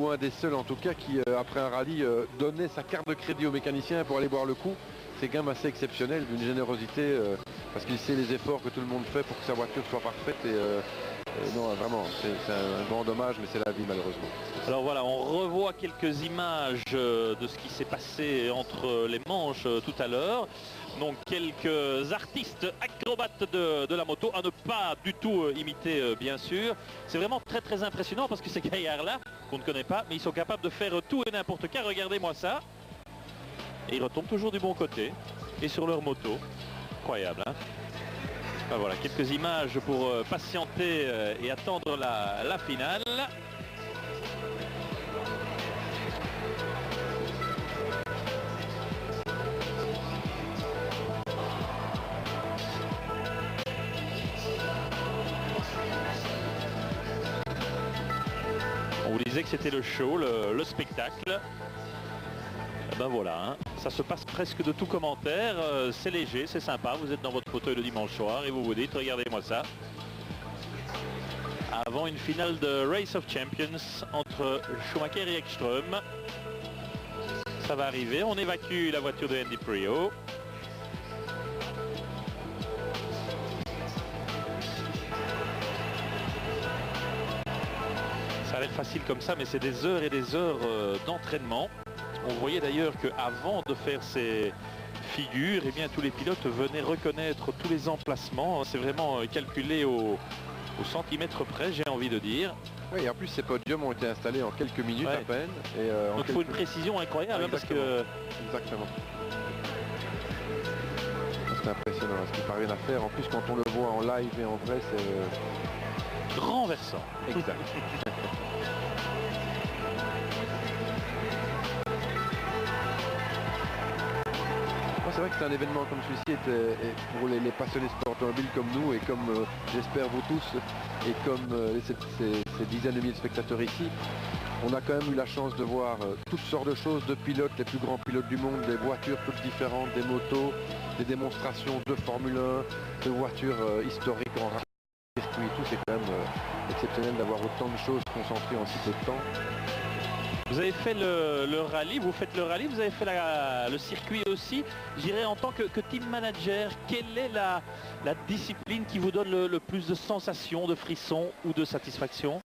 ou un des seuls en tout cas qui, après un rallye, donnait sa carte de crédit au mécanicien pour aller boire le coup. C'est quand même assez exceptionnel, d'une générosité, parce qu'il sait les efforts que tout le monde fait pour que sa voiture soit parfaite. Et non, vraiment, c'est un grand dommage, mais c'est la vie malheureusement. Alors voilà, on revoit quelques images de ce qui s'est passé entre les manches tout à l'heure. Donc quelques artistes acrobates de la moto, à ne pas du tout imiter bien sûr. C'est vraiment très très impressionnant parce que ces gaillards-là, qu'on ne connaît pas, mais ils sont capables de faire tout et n'importe quoi. Regardez-moi ça. Et ils retombent toujours du bon côté et sur leur moto. Incroyable, hein? Ben voilà, quelques images pour patienter et attendre la finale. On vous disait que c'était le show, le spectacle. Ben voilà, hein. Ça se passe presque de tout commentaire, c'est léger, c'est sympa, vous êtes dans votre fauteuil le dimanche soir et vous vous dites, regardez-moi ça. Avant une finale de Race of Champions entre Schumacher et Ekström. Ça va arriver, on évacue la voiture de Andy Priaulx. Ça a l'air facile comme ça, mais c'est des heures et des heures d'entraînement. On voyait d'ailleurs qu'avant de faire ces figures, eh bien, tous les pilotes venaient reconnaître tous les emplacements. C'est vraiment calculé au centimètre près, j'ai envie de dire. Oui, et en plus ces podiums ont été installés en quelques minutes à peine. Et, donc il faut une précision incroyable, hein, parce que... Exactement. C'est impressionnant ce qu'ils parviennent à faire. En plus quand on le voit en live et en vrai, c'est... renversant. Exact. C'est vrai que c'est un événement comme celui-ci pour les passionnés sport automobile comme nous et comme j'espère vous tous et comme ces dizaines de milliers de spectateurs ici. On a quand même eu la chance de voir toutes sortes de choses, de pilotes, les plus grands pilotes du monde, des voitures toutes différentes, des motos, des démonstrations de Formule 1, de voitures historiques en circuit et tout. C'est quand même exceptionnel d'avoir autant de choses concentrées en si peu de temps. Vous avez fait le rallye, vous faites le rallye, vous avez fait le circuit aussi. J'irais en tant que team manager, quelle est la discipline qui vous donne le plus de sensations, de frissons ou de satisfaction?